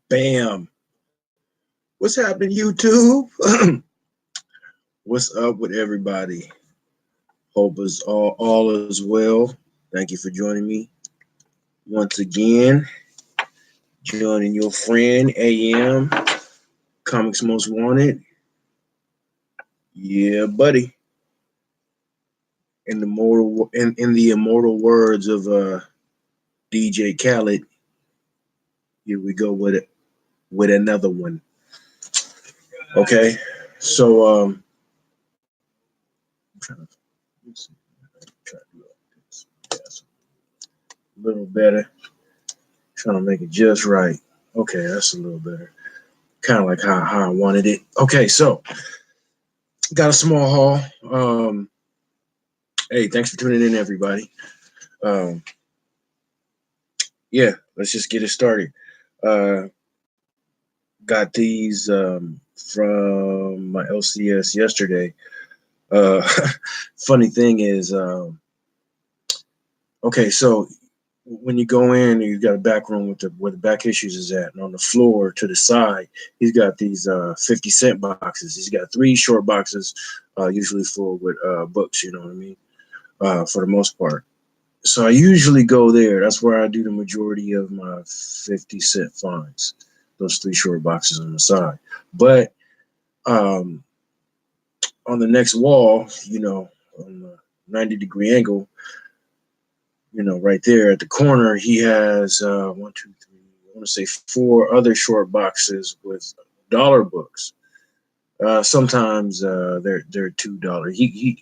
Bam. What's happening, YouTube? What's up with everybody? Hope is all is well. Thank you for joining me once again. Joining your friend AM, Comics Most Wanted. Yeah, buddy. In the immortal words of DJ Khaled, here we go with another one. Okay, so I'm trying to try to do this. Yes, a little better. Trying to make it just right. Okay, that's a little better. Kind of like how I wanted it. Okay, so got a small haul. Hey, thanks for tuning in, everybody. Um, yeah, let's just get it started. Uh, got these from my LCS yesterday. Uh, funny thing is, okay, so when you go in, you got a back room with where the back issues is at, and on the floor to the side, he's got these 50-cent boxes. He's got 3 short boxes, usually full with books. You know what I mean? For the most part. So I usually go there. That's where I do the majority of my 50-cent finds. Those 3 short boxes on the side. But on the next wall, on the 90-degree angle, right there at the corner, he has 1, 2, 3. I want to say 4 other short boxes with dollar books. Sometimes they're $2. He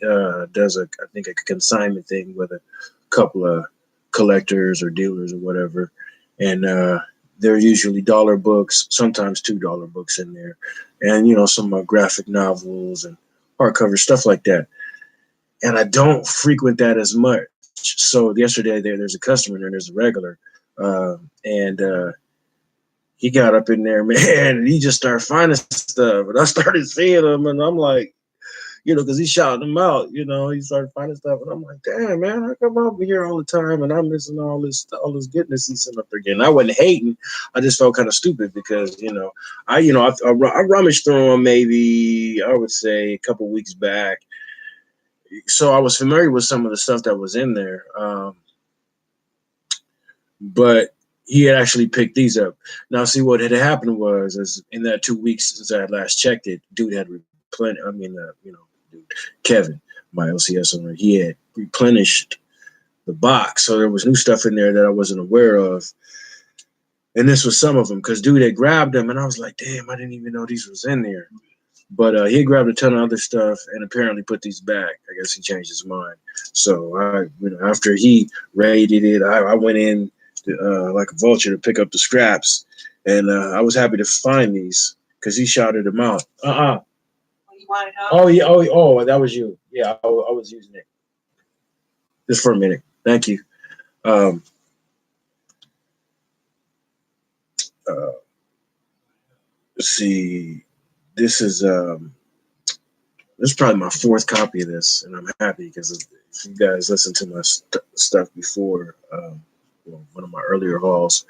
does I think a consignment thing with a couple of collectors or dealers or whatever, and they're usually dollar books, sometimes $2 books in there, and some graphic novels and hardcover stuff like that. And I don't frequent that as much. So yesterday there's a customer there, there's a regular, and he got up in there, man, and he just started finding stuff. And I started seeing him, and I'm like, because he shouting them out, he started finding stuff. And I'm like, damn, man, how come I'm here all the time and I'm missing all this goodness he's sitting up there again? I wasn't hating. I just felt kind of stupid because, I rummaged through them maybe, I would say, a couple weeks back. So I was familiar with some of the stuff that was in there. But he had actually picked these up. Now, see, what had happened was, is in that 2 weeks since I had last checked it, dude had Kevin, my LCS owner, he had replenished the box. So there was new stuff in there that I wasn't aware of. And this was some of them because dude had grabbed them, and I was like, damn, I didn't even know these was in there. But he grabbed a ton of other stuff and apparently put these back. I guess he changed his mind. So after he raided it, I went in like a vulture to pick up the scraps, and I was happy to find these because he shouted them out. Oh yeah, that was you. Yeah, I was using it just for a minute. Thank you. Let's see. This is probably my 4th copy of this, and I'm happy because if you guys listened to my stuff before, one of my earlier hauls,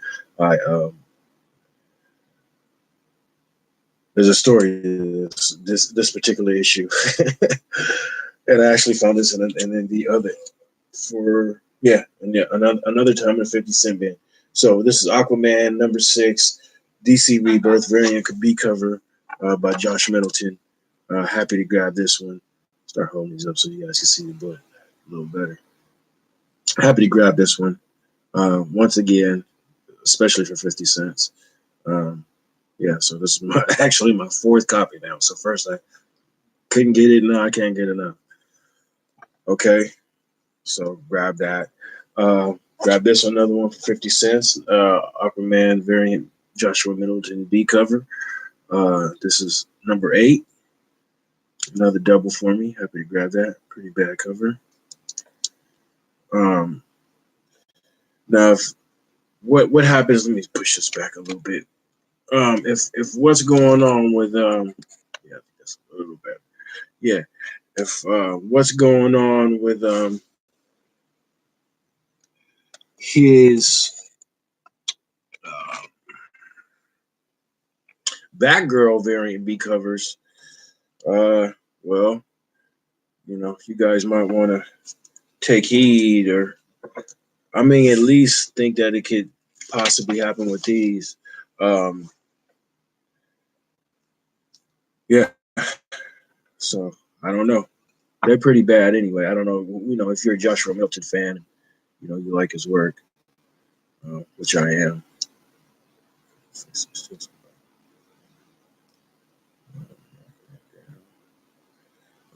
there's a story to this particular issue, and I actually found this and then the other another time in a 50-cent bin. So this is Aquaman number 6, DC Rebirth variant B cover by Josh Middleton. Happy to grab this one. Start holding these up so you guys can see the book a little better. Happy to grab this one once again, especially for 50 cents. So this is actually my 4th copy now. So first I couldn't get it, now I can't get enough. Okay, so grab that. Grab this one, another one for 50 cents. Aquaman variant Joshua Middleton B cover. This is number 8. Another double for me. Happy to grab that. Pretty bad cover. Now, what happens? Let me push this back a little bit. If what's going on with that's a little better. Yeah, if what's going on with his Batgirl variant B covers. Well, you guys might want to take heed, or I mean, at least think that it could possibly happen with these. Um, yeah. So I don't know. They're pretty bad anyway. I don't know. If you're a Joshua Milton fan, you like his work, which I am.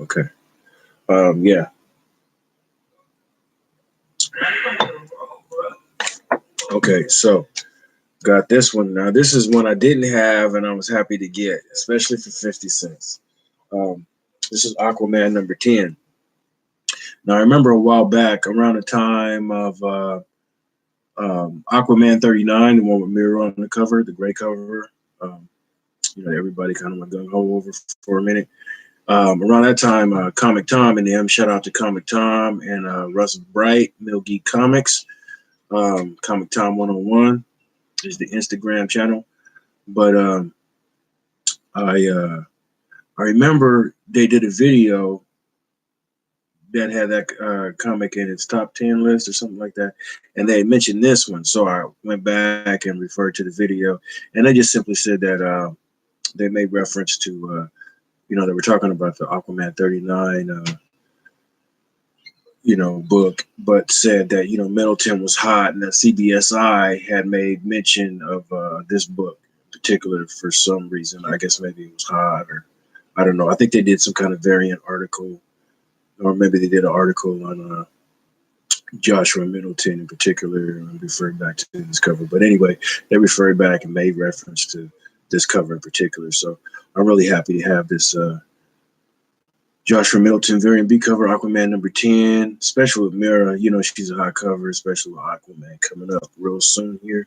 Okay. Yeah. Okay. So got this one. Now this is one I didn't have, and I was happy to get, especially for 50 cents. This is Aquaman number 10. Now I remember a while back, around the time of Aquaman 39, the one with Mira on the cover, the gray cover. Everybody kind of went gung ho over for a minute. Around that time, Comic Tom and them, shout out to Comic Tom and Russ Bright, Mill Geek Comics. Comic Tom 101 is the Instagram channel. But I remember they did a video that had that comic in its top 10 list or something like that. And they mentioned this one. So I went back and referred to the video. And they just simply said that they made reference to, they were talking about the Aquaman 39, book, but said that, Middleton was hot and that CBSI had made mention of this book in particular for some reason. I guess maybe it was hot, or I don't know. I think they did some kind of variant article, or maybe they did an article on Joshua Middleton in particular, and referred back to this cover. But anyway, they referred back and made reference to this cover in particular. So I'm really happy to have this Joshua Middleton variant B cover, Aquaman number 10, especially with Mira. She's a hot cover, especially with Aquaman coming up real soon here.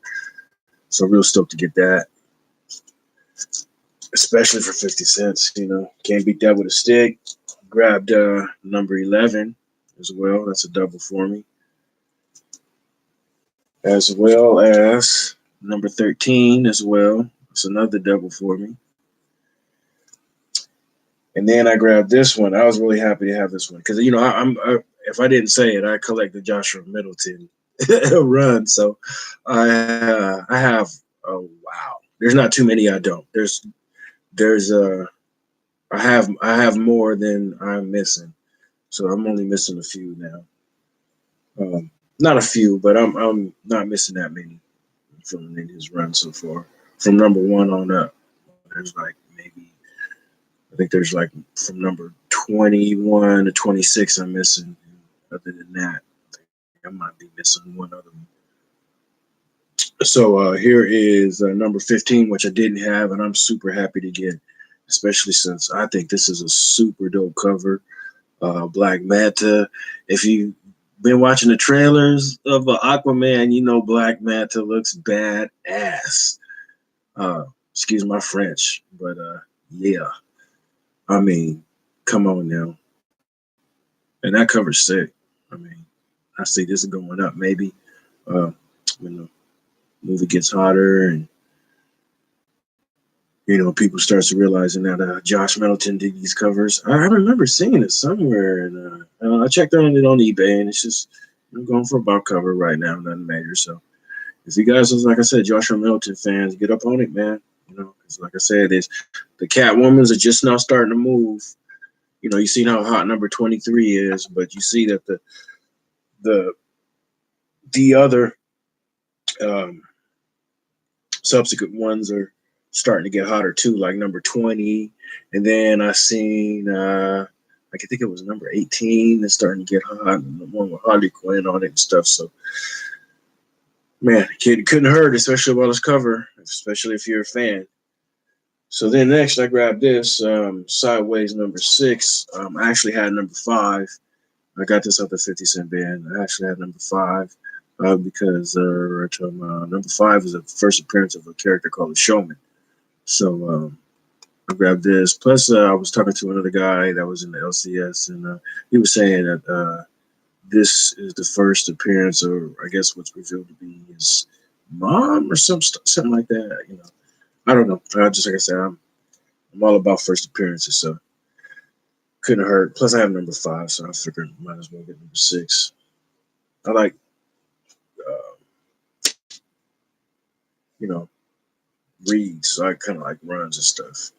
So real stoked to get that, especially for 50 cents. Can't beat that with a stick. Grabbed number 11 as well. That's a double for me. As well as number 13 as well. It's another double for me. And then I grabbed this one. I was really happy to have this one because if I didn't say it, I collect the Joshua Middleton run. So I have. Oh wow, there's not too many. I don't. I have more than I'm missing. So I'm only missing a few now. Not a few, but I'm not missing that many from his run so far. From number 1 on up, there's like maybe. I think there's like from number 21 to 26 I'm missing. Other than that, I might be missing one other one. So here is number 15, which I didn't have, and I'm super happy to get, especially since I think this is a super dope cover. Black Manta. If you've been watching the trailers of Aquaman, Black Manta looks badass. Excuse my French, but yeah. I mean, come on now. And that cover's sick. I mean, I see this is going up maybe when the movie gets hotter and, people start to realizing that Josh Middleton did these covers. I remember seeing it somewhere, and I checked on it on eBay, and it's just I'm going for a buck cover right now, nothing major. So if you guys, like I said, Joshua Middleton fans, get up on it, man. Because like I said, the Catwomans are just now starting to move. You see how hot number 23 is, but you see that the other subsequent ones are starting to get hotter too, like number 20. And then I seen, I think it was number 18 that's starting to get hot, and the one with Harley Quinn on it and stuff. So, man, it couldn't hurt, especially while it's cover, especially if you're a fan. So then next I grabbed this Sideways number 6. I actually had number 5. I got this off the 50 cent bin. I actually had number 5 because number 5 is the first appearance of a character called the Showman. So I grabbed this. Plus, I was talking to another guy that was in the LCS, and he was saying that this is the first appearance, or I guess what's revealed to be his mom or something like that. I don't know. Just like I said, I'm all about first appearances, so couldn't hurt. Plus, I have number 5, so I figured might as well get number 6. I like, uh, you know, reads, so I kind of like runs and stuff.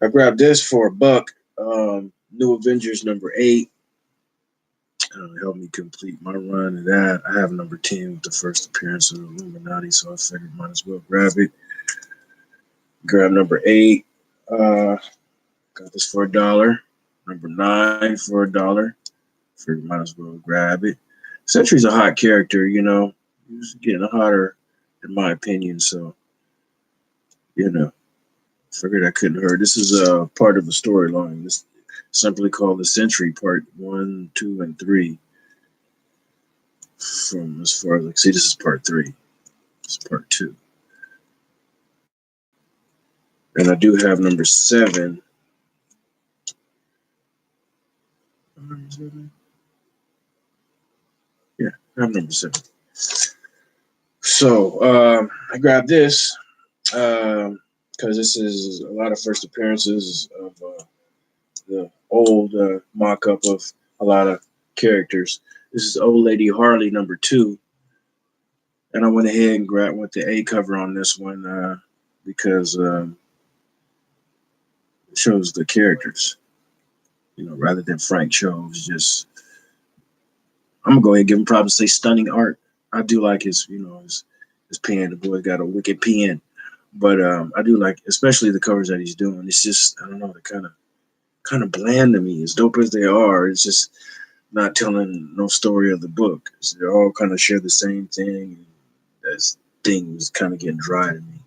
I grabbed this for $1. New Avengers number 8. Helped me complete my run of that. I have number 10 with the first appearance of the Illuminati, so I figured might as well grab it. Grab number 8. Got this for $1. Number 9 for $1. Figured might as well grab it. Sentry's a hot character, you know. He's getting hotter, in my opinion. So, you know, figured I couldn't hurt. This is a part of the storyline. This simply called the Sentry Part 1, 2, and 3. From as far as like, see, this is Part 3. This is Part 2. And I do have number 7. Yeah, I have number 7. So I grabbed this because this is a lot of first appearances of the old mock-up of a lot of characters. This is Old Lady Harley number 2. And I went ahead and went the A cover on this one because it shows the characters, you know, rather than Frank Cho's. Just, I'm gonna go ahead and give him props and say stunning art. I do like his, you know, his pen. The boy got a wicked pen, but I do like, especially the covers that he's doing. It's just, I don't know, they're kind of bland to me. As dope as they are, it's just not telling no story of the book. They all kind of share the same thing. As things kind of getting dry to me.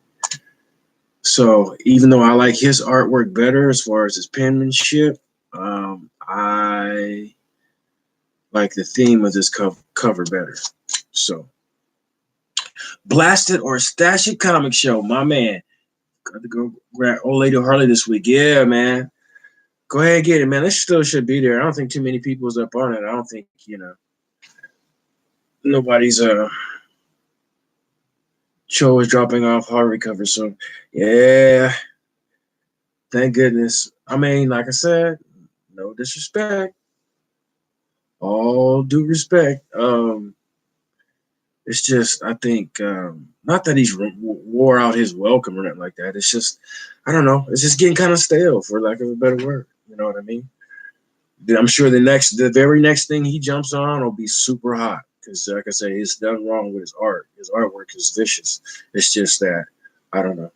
So even though I like his artwork better as far as his penmanship, I like the theme of this cover better. So, Blast It or Stash It comic show, my man. Got to go grab Old Lady Harley this week. Yeah, man. Go ahead and get it, man. This still should be there. I don't think too many people's up on it. I don't think, you know, nobody's show is dropping off hard cover. So, yeah. Thank goodness. I mean, like I said, no disrespect. All due respect. It's just, I think, not that he's wore out his welcome or nothing like that. It's just, I don't know. It's just getting kind of stale, for lack of a better word. You know what I mean? I'm sure the very next thing he jumps on will be super hot. Because, like I say, it's nothing wrong with his art. His artwork is vicious. It's just that, I don't know,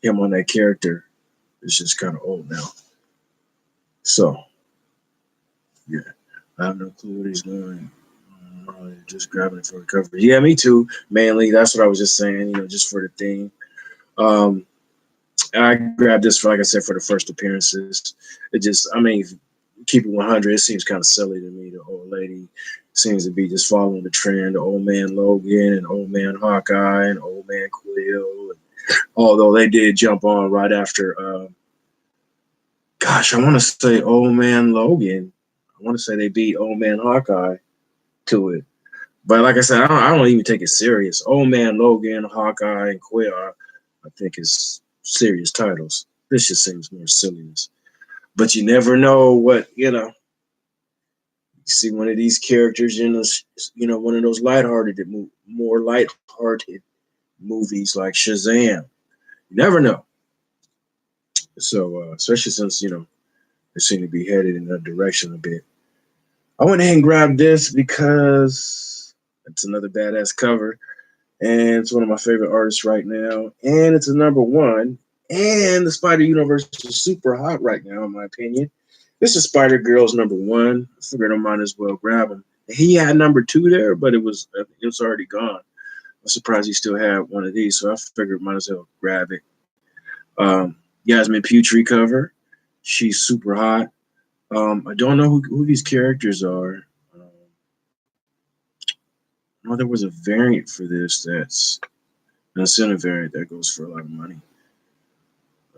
him on that character is just kind of old now. So, yeah, I have no clue what he's doing. Just grabbing it for the cover. Yeah, me too. Mainly, that's what I was just saying. You know, just for the theme. I grabbed this for, like I said, for the first appearances. It just, I mean, keep it 100. It seems kind of silly to me. The old lady seems to be just following the trend. The old man Logan and old man Hawkeye and old man Quill. And, although they did jump on right after. Gosh, I want to say old man Logan. I want to say they beat old man Hawkeye to it. But like I said, I don't even take it serious. Old Man Logan, Hawkeye, and Quill, I think is serious titles. This just seems more silliness. But you never know what, you know. You see one of these characters in this, you know, one of those more lighthearted movies like Shazam. You never know. So, especially since, you know, they seem to be headed in that direction a bit. I went ahead and grabbed this because it's another badass cover. And it's one of my favorite artists right now. And it's a number 1. And the Spider Universe is super hot right now, in my opinion. This is Spider Girl's number 1. I figured I might as well grab him. He had number 2 there, but it was already gone. I'm surprised he still had one of these, so I figured might as well grab it. Yasmin Putri cover. She's super hot. I don't know who these characters are. No, there was a variant for this that's a variant that goes for a lot of money.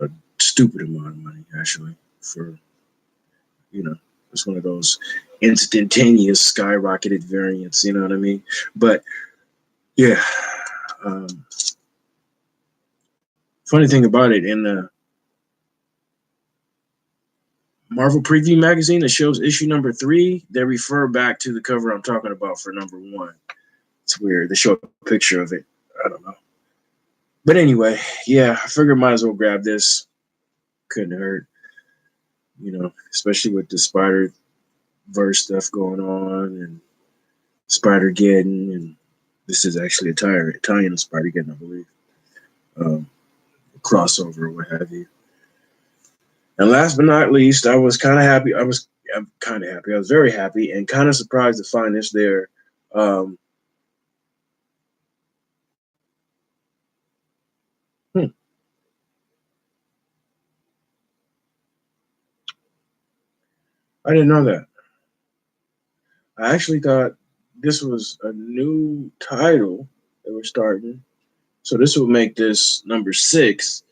A stupid amount of money, actually, for, you know, it's one of those instantaneous skyrocketed variants, you know what I mean? But, yeah, Funny thing about it, in the Marvel Preview magazine that shows issue number 3, they refer back to the cover I'm talking about for number 1. It's weird. They show a picture of it. I don't know. But anyway, yeah, I figured might as well grab this. Couldn't hurt. Especially with the Spider-Verse stuff going on and Spider-Geddon, and this is actually Italian Spider-Geddon, I believe. Crossover or what have you. And last but not least, I was kind of happy. I'm kind of happy. I was very happy and kind of surprised to find this there. I didn't know that. I actually thought this was a new title that we're starting. So this would make this number 6.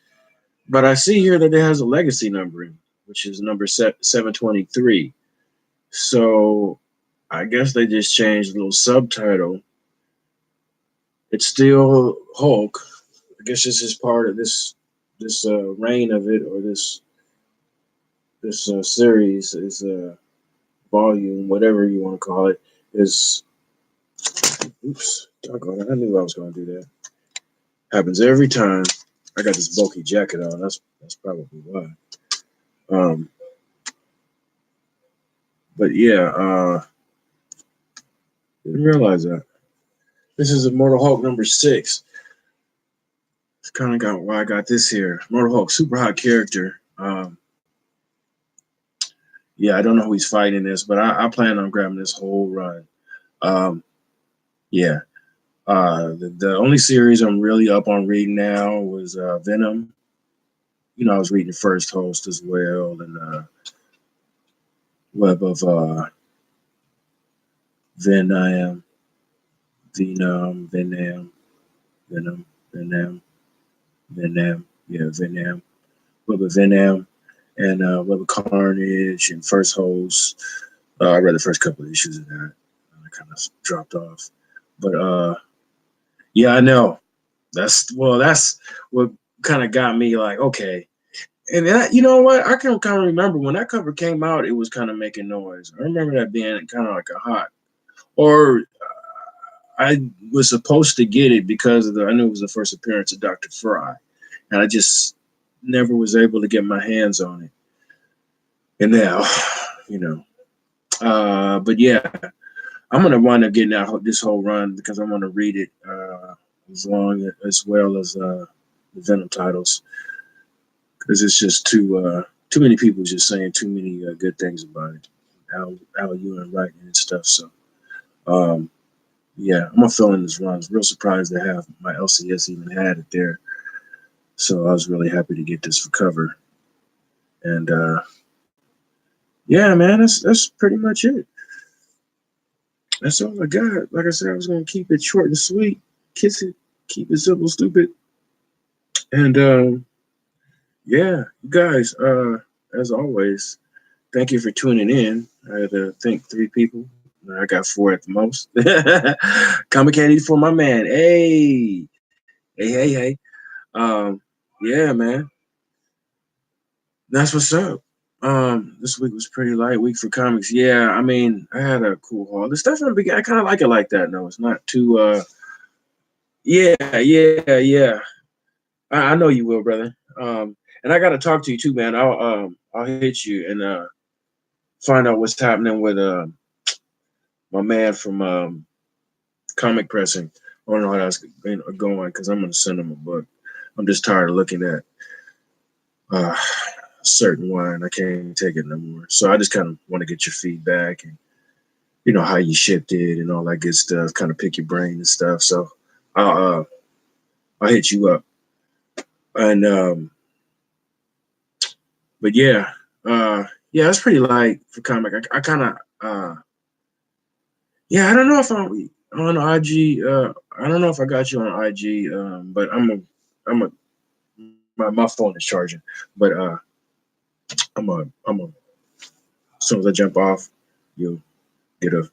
But I see here that it has a legacy numbering, which is number 723. So I guess they just changed the little subtitle. It's still Hulk. I guess this is part of this reign of it, or this series is volume, whatever you want to call it, is. Oops, doggone it! I knew I was going to do that. Happens every time. I got this bulky jacket on. That's probably why. But yeah, didn't realize that. This is Immortal Hulk number 6. It's kind of got why I got this here. Immortal Hulk, super hot character. Yeah, I don't know who he's fighting this, but I plan on grabbing this whole run. Yeah. The only series I'm really up on reading now was Venom. I was reading First Host as well, and Web of Venom, yeah, Venom, Web of Venom, and Web of Carnage and First Host. I read the first couple of issues of that. I kind of dropped off, but yeah, I know. That's what kind of got me like, okay. And then, you know what? I can kind of remember when that cover came out, it was kind of making noise. I remember that being kind of like a hot, or I was supposed to get it because I knew it was the first appearance of Dr. Fry, and I just never was able to get my hands on it. And now, but yeah, I'm gonna wind up getting out this whole run because I want to read it as well as the Venom titles, because it's just too many people just saying too many good things about it. Al Ewing writing and stuff. So yeah, I'm gonna fill in this run. I was real surprised to have my LCS even had it there. So I was really happy to get this for cover. And yeah, man, that's pretty much it. That's all I got. Like I said, I was gonna keep it short and sweet, kiss it, keep it simple, stupid. And yeah, you guys, as always, thank you for tuning in. I had to thank 3 people. I got 4 at the most. Comic Candy for my man. Hey. Yeah, man. That's what's up. This week was pretty light week for comics. Yeah, I mean, I had a cool haul. The stuff I kind of like it like that. No, it's not too. Yeah. I know you will, brother. And I got to talk to you too, man. I'll hit you and find out what's happening with my man from Comic Pressing. I don't know how that's going because I'm gonna send him a book. I'm just tired of looking at certain wine. I can't take it no more. So I just kind of want to get your feedback and how you shipped it and all that good stuff. Kind of pick your brain and stuff. So I'll hit you up. And but yeah, it's pretty light for comic. I kind of yeah. I don't know if I'm on IG. I don't know if I got you on IG. But my phone is charging. But I'm a as soon as I jump off, you'll get a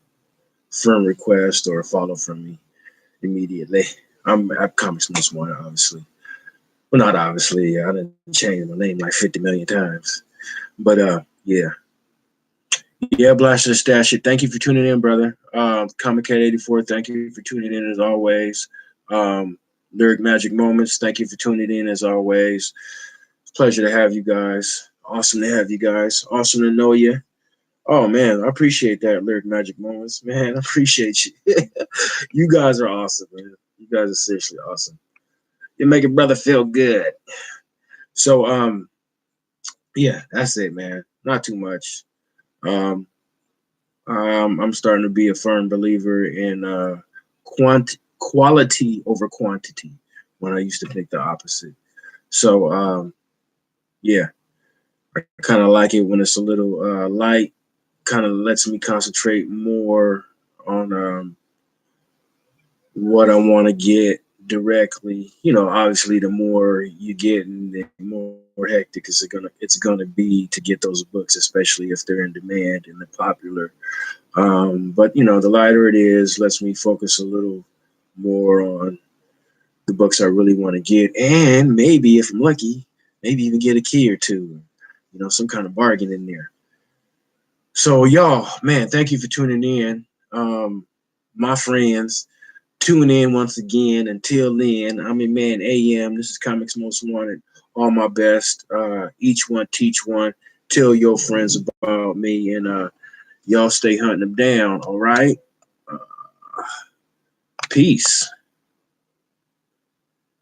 friend request or a follow from me immediately. I'm at Comics Most Wanted, obviously. Well, not obviously. I didn't change my name like 50 million times. But yeah. Yeah, Blaster the Stash it. Thank you for tuning in, brother. Comic Cat 84, thank you for tuning in as always. Lyric Magic Moments, thank you for tuning in as always. It's a pleasure to have you guys. Awesome to have you guys. Awesome to know you. Oh man, I appreciate that, Lyric Magic Moments. Man, I appreciate you. You guys are awesome, man. You guys are seriously awesome. You make a brother feel good. So yeah, that's it, man. Not too much. Um, I'm starting to be a firm believer in quality over quantity when I used to think the opposite. So yeah, I kind of like it when it's a little light. Kind of lets me concentrate more on what I want to get directly. You know, obviously, the more you get, and the more hectic it's gonna be to get those books, especially if they're in demand and they're popular. But you know, the lighter it is, lets me focus a little more on the books I really want to get, and maybe if I'm lucky, maybe even get a key or two, you know, some kind of bargain in there. So y'all, man, thank you for tuning in. My friends, tune in once again. Until then, I'm your man AM. This is Comics Most Wanted. All my best. Each one teach one. Tell your friends about me, and y'all stay hunting them down. All right. Uh, Peace.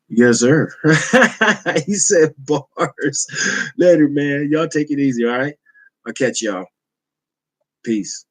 Yes, sir. He said bars. Later, man. Y'all take it easy. All right. I'll catch y'all. Peace.